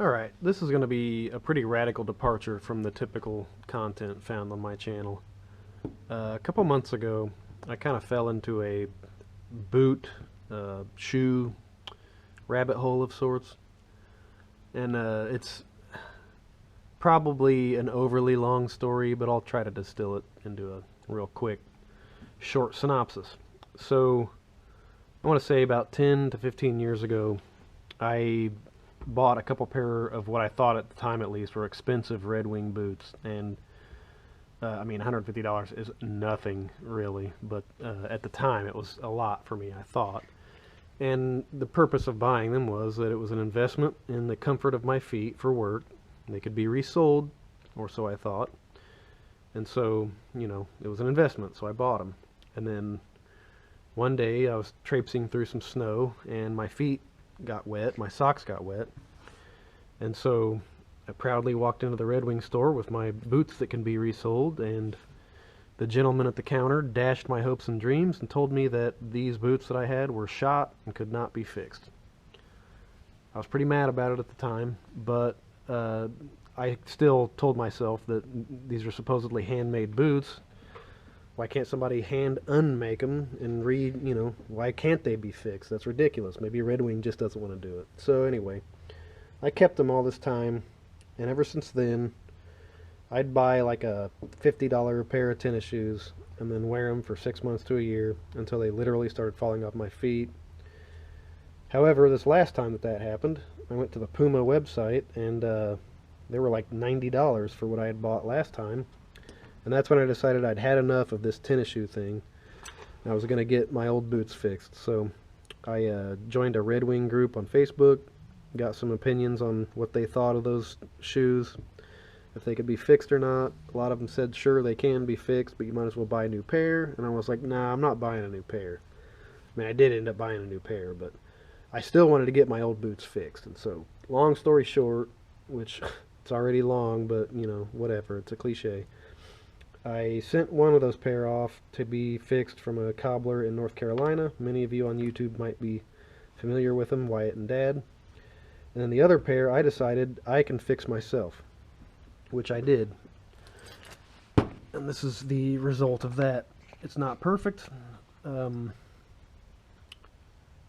Alright, this is going to be a pretty radical departure from the typical content found on my channel. A couple months ago, I kind of fell into a boot, shoe, rabbit hole of sorts. And it's probably an overly long story, but I'll try to distill it into a real quick, short synopsis. So, I want to say about 10 to 15 years ago, I bought a couple pair of what I thought at the time at least were expensive Redwing boots, and I mean $150 is nothing really, but at the time it was a lot for me, I thought. And the purpose of buying them was that it was an investment in the comfort of my feet for work. They could be resold, or so I thought. And so, you know, it was an investment, so I bought them. And then one day I was traipsing through some snow and my feet got wet, my socks got wet, and so I proudly walked into the Redwing store with my boots that can be resold, and the gentleman at the counter dashed my hopes and dreams and told me that these boots that I had were shot and could not be fixed. I was pretty mad about it at the time, but I still told myself that these are supposedly handmade boots. Why can't somebody hand unmake them and you know, why can't they be fixed? That's ridiculous. Maybe Redwing just doesn't want to do it. So anyway, I kept them all this time, and ever since then, I'd buy like a $50 pair of tennis shoes and then wear them for 6 months to a year until they literally started falling off my feet. However, this last time that happened, I went to the Puma website, and they were like $90 for what I had bought last time. And that's when I decided I'd had enough of this tennis shoe thing. I was going to get my old boots fixed. So I joined a Redwing group on Facebook, got some opinions on what they thought of those shoes, if they could be fixed or not. A lot of them said, sure, they can be fixed, but you might as well buy a new pair. And I was like, nah, I'm not buying a new pair. I mean, I did end up buying a new pair, but I still wanted to get my old boots fixed. And so, long story short, which it's already long, but, you know, whatever, it's a cliche. I sent one of those pair off to be fixed from a cobbler in North Carolina. Many of you on YouTube might be familiar with them, Wyatt and Dad. And then the other pair I decided I can fix myself, which I did. And this is the result of that. It's not perfect.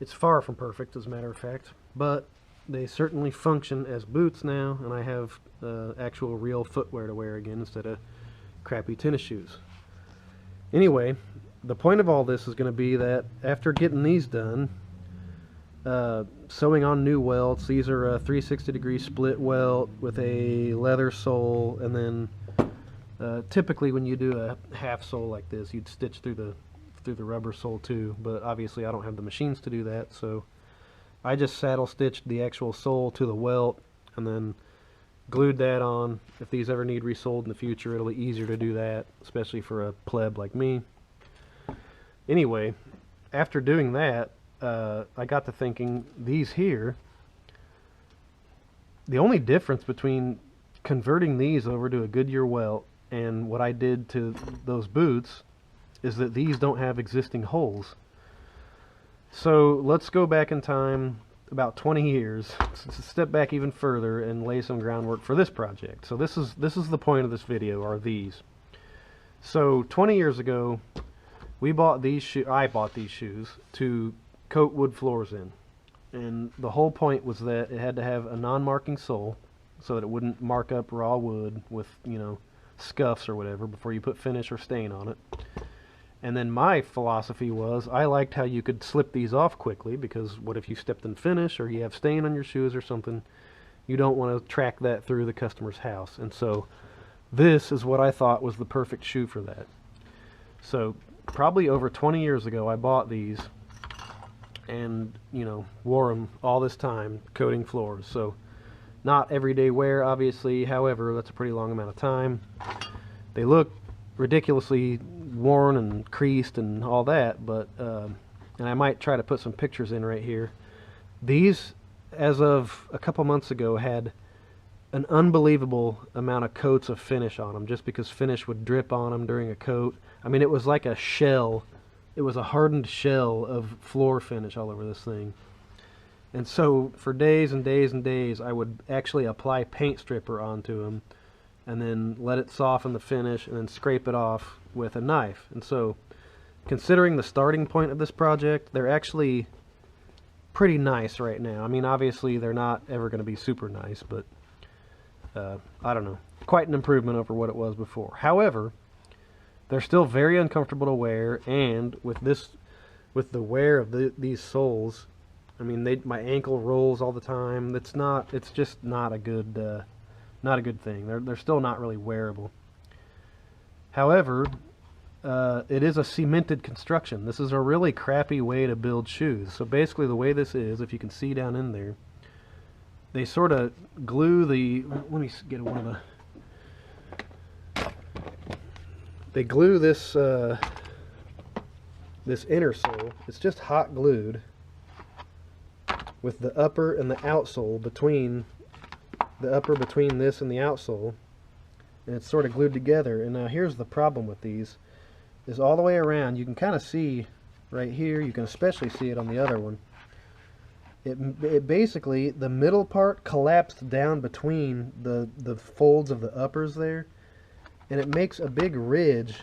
It's far from perfect, as a matter of fact, but they certainly function as boots now, and I have actual real footwear to wear again instead of crappy tennis shoes. Anyway, the point of all this is going to be that after getting these done, sewing on new welts, these are a 360-degree split welt with a leather sole, and then typically when you do a half sole like this, you'd stitch through the rubber sole too, but obviously I don't have the machines to do that, so I just saddle stitched the actual sole to the welt and then glued that on. If these ever need resoled in the future, it'll be easier to do that, especially for a pleb like me. Anyway, after doing that, I got to thinking, these here, the only difference between converting these over to a Goodyear welt and what I did to those boots is that these don't have existing holes. So let's go back in time about 20 years, step back even further and lay some groundwork for this project. So this is the point of this video, are these. So 20 years ago, I bought these shoes to coat wood floors in. And the whole point was that it had to have a non-marking sole so that it wouldn't mark up raw wood with, you know, scuffs or whatever before you put finish or stain on it. And then my philosophy was, I liked how you could slip these off quickly, because what if you stepped in finish or you have stain on your shoes or something? You don't want to track that through the customer's house. And so this is what I thought was the perfect shoe for that. So probably over 20 years ago I bought these and, you know, wore them all this time coating floors. So not everyday wear, obviously. However, that's a pretty long amount of time. They look ridiculously worn and creased and all that, but and I might try to put some pictures in right here. These, as of a couple months ago, had an unbelievable amount of coats of finish on them, just because finish would drip on them during a coat. I mean, it was like a shell. It was a hardened shell of floor finish all over this thing. And so for days and days and days, I would actually apply paint stripper onto them and then let it soften the finish and then scrape it off with a knife. And so considering the starting point of this project, they're actually pretty nice right now. I mean, obviously they're not ever going to be super nice, but I don't know. Quite an improvement over what it was before. However, they're still very uncomfortable to wear, and with the wear of these soles, I mean, my ankle rolls all the time. It's just not a good thing. They're still not really wearable. However, it is a cemented construction. This is a really crappy way to build shoes. So basically the way this is, if you can see down in there, they sort of glue let me get one of the... They glue this this inner sole. It's just hot glued with the upper and the outsole between this and the outsole, and it's sort of glued together. And now here's the problem with these, is all the way around, you can kind of see right here, you can especially see it on the other one, it basically, the middle part collapsed down between the folds of the uppers there, and it makes a big ridge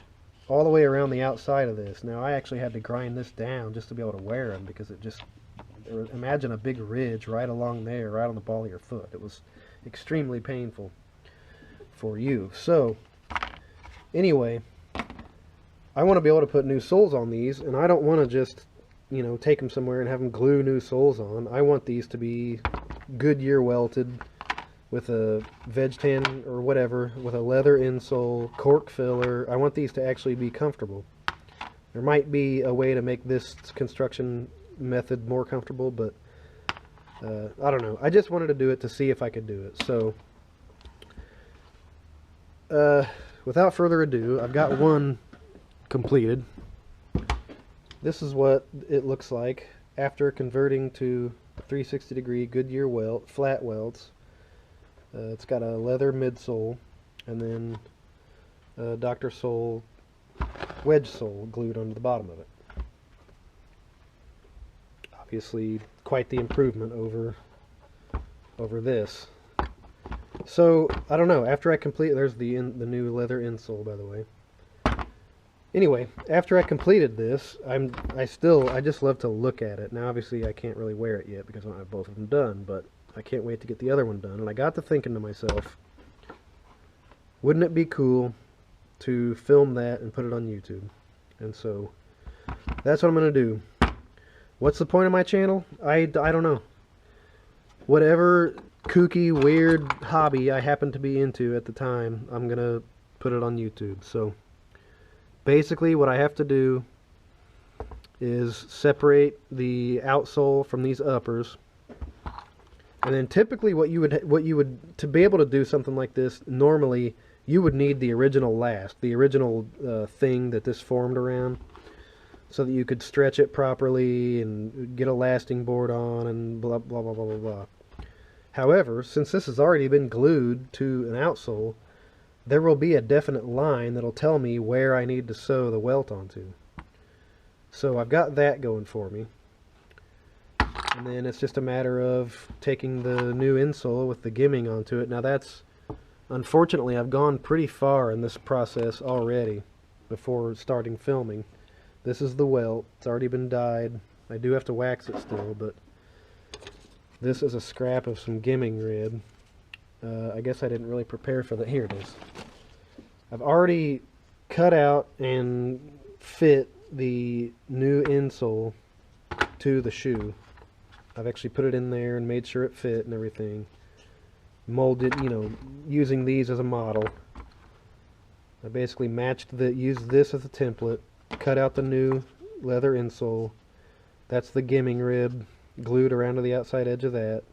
all the way around the outside of this. Now I actually had to grind this down just to be able to wear them, because it just, imagine a big ridge right along there, right on the ball of your foot. It was extremely painful for you. So anyway, I want to be able to put new soles on these, and I don't want to just, you know, take them somewhere and have them glue new soles on. I want these to be Goodyear welted with a veg tan or whatever, with a leather insole, cork filler. I want these to actually be comfortable. There might be a way to make this construction method more comfortable, but I don't know. I just wanted to do it to see if I could do it. So without further ado, I've got one completed. This is what it looks like after converting to 360-degree Goodyear welt, flat welts. It's got a leather midsole and then a Dr. Sole wedge sole glued onto the bottom of it. Obviously quite the improvement over this. So I don't know, after I complete, there's the new leather insole, by the way. Anyway, after I completed this, I just love to look at it. Now obviously I can't really wear it yet because I don't have both of them done, but I can't wait to get the other one done. And I got to thinking to myself, wouldn't it be cool to film that and put it on YouTube? And so that's what I'm going to do. What's the point of my channel? I don't know. Whatever kooky, weird hobby I happen to be into at the time, I'm going to put it on YouTube. So basically what I have to do is separate the outsole from these uppers. And then typically what you would to be able to do something like this, normally you would need the original thing that this formed around, so that you could stretch it properly and get a lasting board on and blah blah blah blah blah blah. However, since this has already been glued to an outsole, there will be a definite line that'll tell me where I need to sew the welt onto. So I've got that going for me. And then it's just a matter of taking the new insole with the gimming onto it. Now that's, unfortunately, I've gone pretty far in this process already before starting filming. This is the welt. It's already been dyed. I do have to wax it still, but this is a scrap of some gimming rib. I guess I didn't really prepare for that. Here it is. I've already cut out and fit the new insole to the shoe. I've actually put it in there and made sure it fit and everything. Molded, you know, using these as a model. I basically used this as a template, cut out the new leather insole. That's the gimming rib, glued around to the outside edge of that.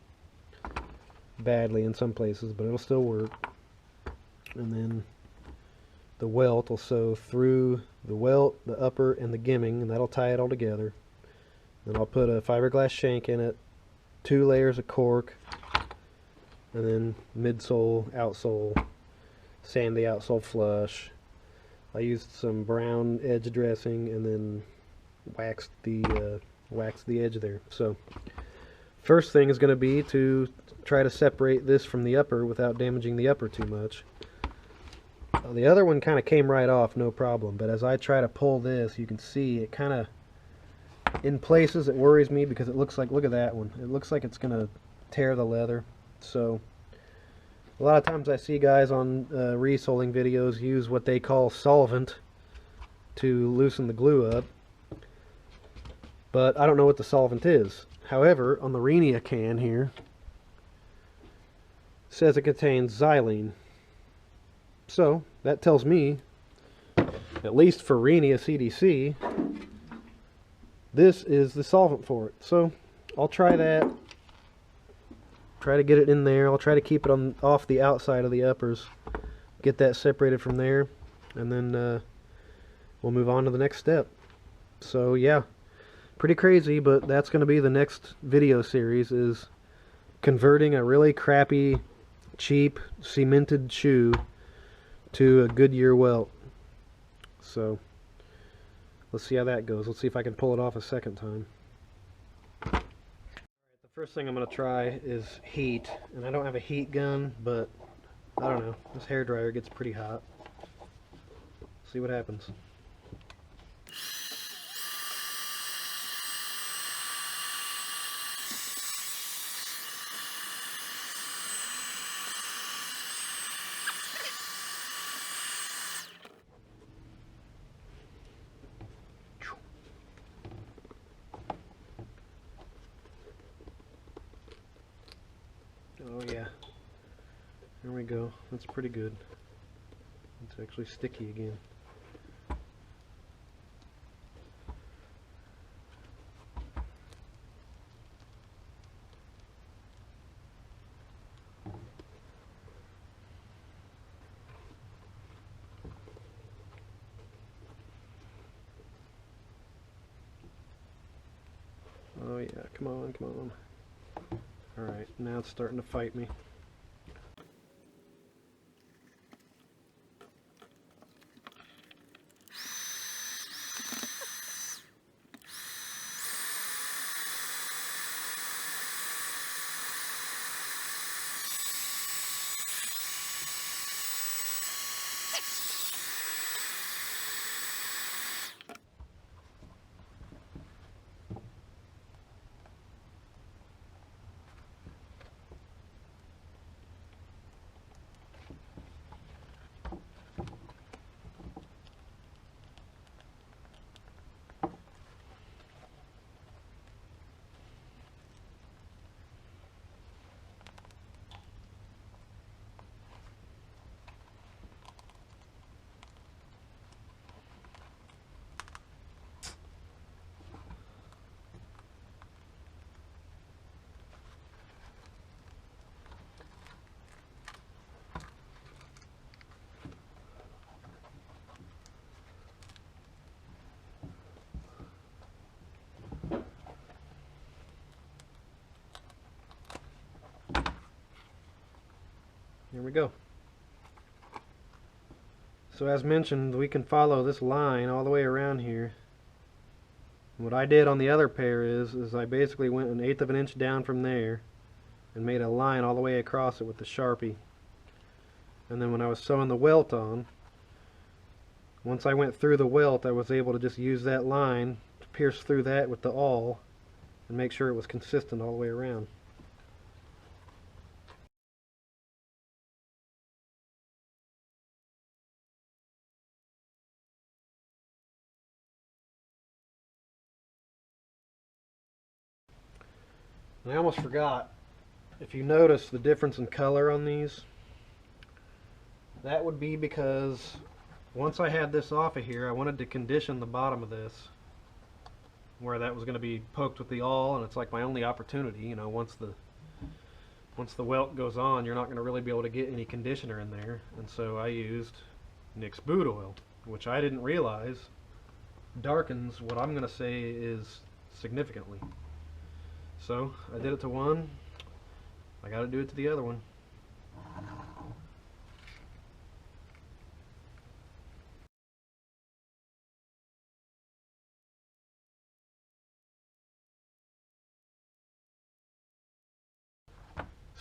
Badly in some places, but it'll still work. And then the welt will sew through the welt, the upper, and the gimming, and that'll tie it all together. Then I'll put a fiberglass shank in it, 2 layers of cork, and then midsole, outsole, sand the outsole flush. I used some brown edge dressing and then waxed the edge there. So First thing is going to be to try to separate this from the upper without damaging the upper too much. The other one kind of came right off, no problem, but as I try to pull this, you can see it kind of, in places it worries me because it looks like, look at that one, it looks like it's going to tear the leather. So a lot of times I see guys on resoling videos use what they call solvent to loosen the glue up, but I don't know what the solvent is. However, on the Renia can here, it says it contains xylene. So that tells me, at least for Renia CDC, this is the solvent for it. So I'll try that, try to get it in there. I'll try to keep it on off the outside of the uppers, get that separated from there, and then we'll move on to the next step. So yeah, pretty crazy, but that's going to be the next video series, is converting a really crappy, cheap, cemented shoe to a Goodyear welt. So let's see how that goes. Let's see if I can pull it off a second time. Alright, the first thing I'm going to try is heat, and I don't have a heat gun, but I don't know, this hairdryer gets pretty hot. See what happens. Oh yeah, there we go. That's pretty good. It's actually sticky again. Oh yeah, come on, come on. Alright, now it's starting to fight me. Here we go. So as mentioned, we can follow this line all the way around here. And what I did on the other pair is I basically went 1/8 of an inch down from there and made a line all the way across it with the Sharpie. And then when I was sewing the welt on, once I went through the welt, I was able to just use that line to pierce through that with the awl and make sure it was consistent all the way around. And I almost forgot, if you notice the difference in color on these, that would be because once I had this off of here, I wanted to condition the bottom of this where that was going to be poked with the awl, and it's like my only opportunity. You know, once the welt goes on, you're not going to really be able to get any conditioner in there. And so I used Nick's boot oil, which I didn't realize darkens what I'm going to say is significantly. So I did it to one, I got to do it to the other one.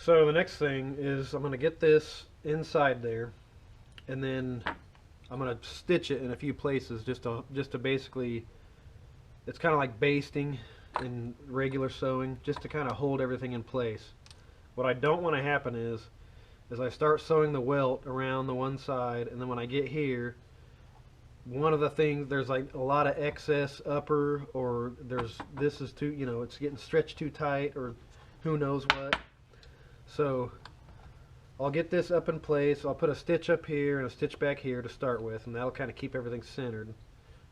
So the next thing is I'm going to get this inside there, and then I'm going to stitch it in a few places just to basically, it's kind of like basting in regular sewing, just to kind of hold everything in place. What I don't want to happen is I start sewing the welt around the one side, and then when I get here, one of the things, there's like a lot of excess upper, or this is too, it's getting stretched too tight, or who knows what. So I'll get this up in place. I'll put a stitch up here and a stitch back here to start with, and that'll kind of keep everything centered.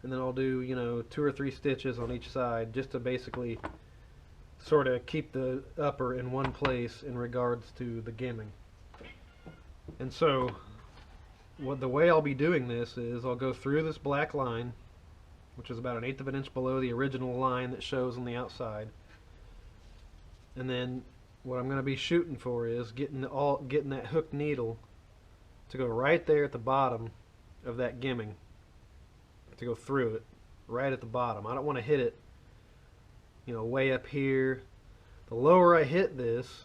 And then I'll do, 2 or 3 stitches on each side just to basically sort of keep the upper in one place in regards to the gimming. And so the way I'll be doing this is I'll go through this black line, which is about 1/8 of an inch below the original line that shows on the outside. And then what I'm going to be shooting for is getting that hooked needle to go right there at the bottom of that gimming, to go through it right at the bottom. I don't want to hit it, way up here. The lower I hit this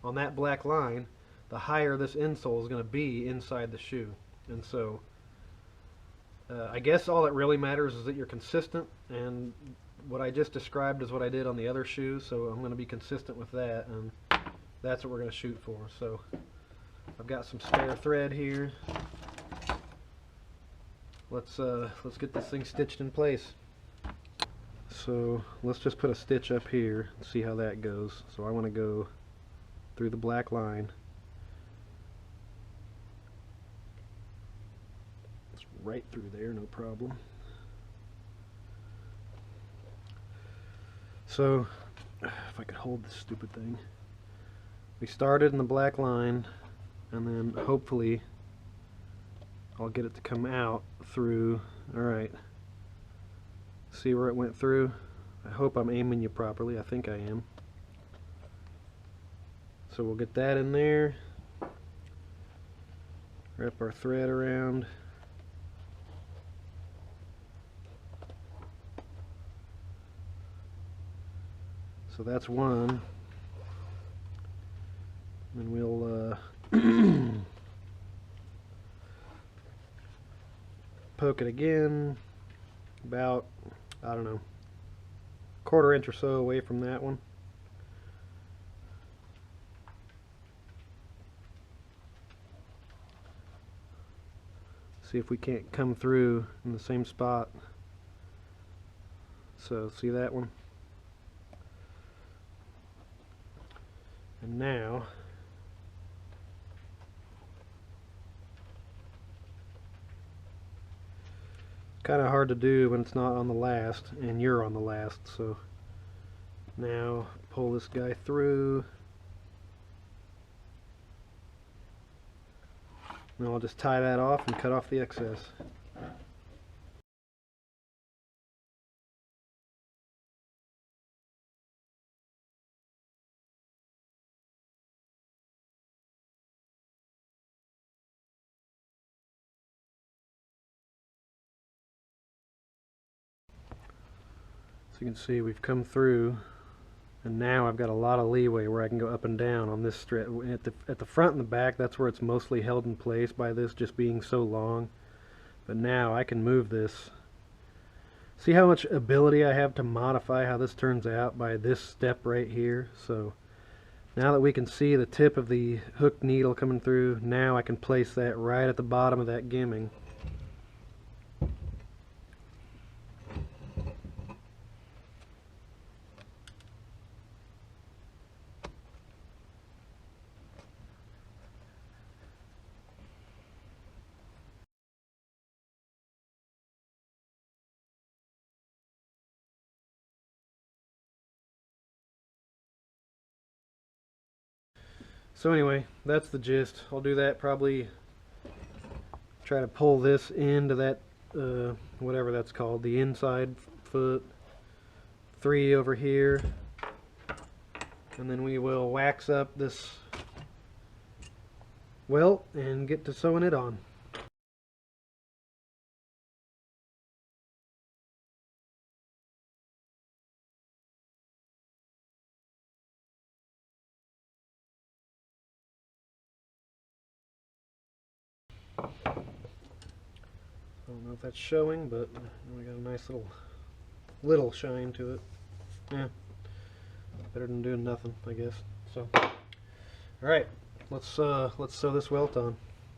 on that black line, the higher this insole is going to be inside the shoe. And so I guess all that really matters is that you're consistent, and what I just described is what I did on the other shoe, so I'm going to be consistent with that, and that's what we're going to shoot for. So I've got some spare thread here. Let's get this thing stitched in place. So let's just put a stitch up here and see how that goes. So I want to go through the black line. It's right through there, no problem. So if I could hold this stupid thing. We started in the black line, and then hopefully I'll get it to come out through. Alright. See where it went through? I hope I'm aiming you properly. I think I am. So we'll get that in there. Wrap our thread around. So that's one. And we'll poke it again, about, I don't know, 1/4 inch or so away from that one. See if we can't come through in the same spot. So see that one? And now kind of hard to do when it's not on the last and you're on the last. So now pull this guy through. And I'll just tie that off and cut off the excess. So you can see we've come through, and now I've got a lot of leeway where I can go up and down on this strip. At the front and the back, that's where it's mostly held in place by this just being so long. But now I can move this. See how much ability I have to modify how this turns out by this step right here. So now that we can see the tip of the hooked needle coming through, now I can place that right at the bottom of that gimming. So anyway, that's the gist. I'll do that, probably try to pull this into that, whatever that's called, the inside foot, 3 over here, and then we will wax up this welt and get to sewing it on. I don't know if that's showing, but we got a nice little shine to it. Yeah, better than doing nothing, I guess. So, all right, let's sew this welt on.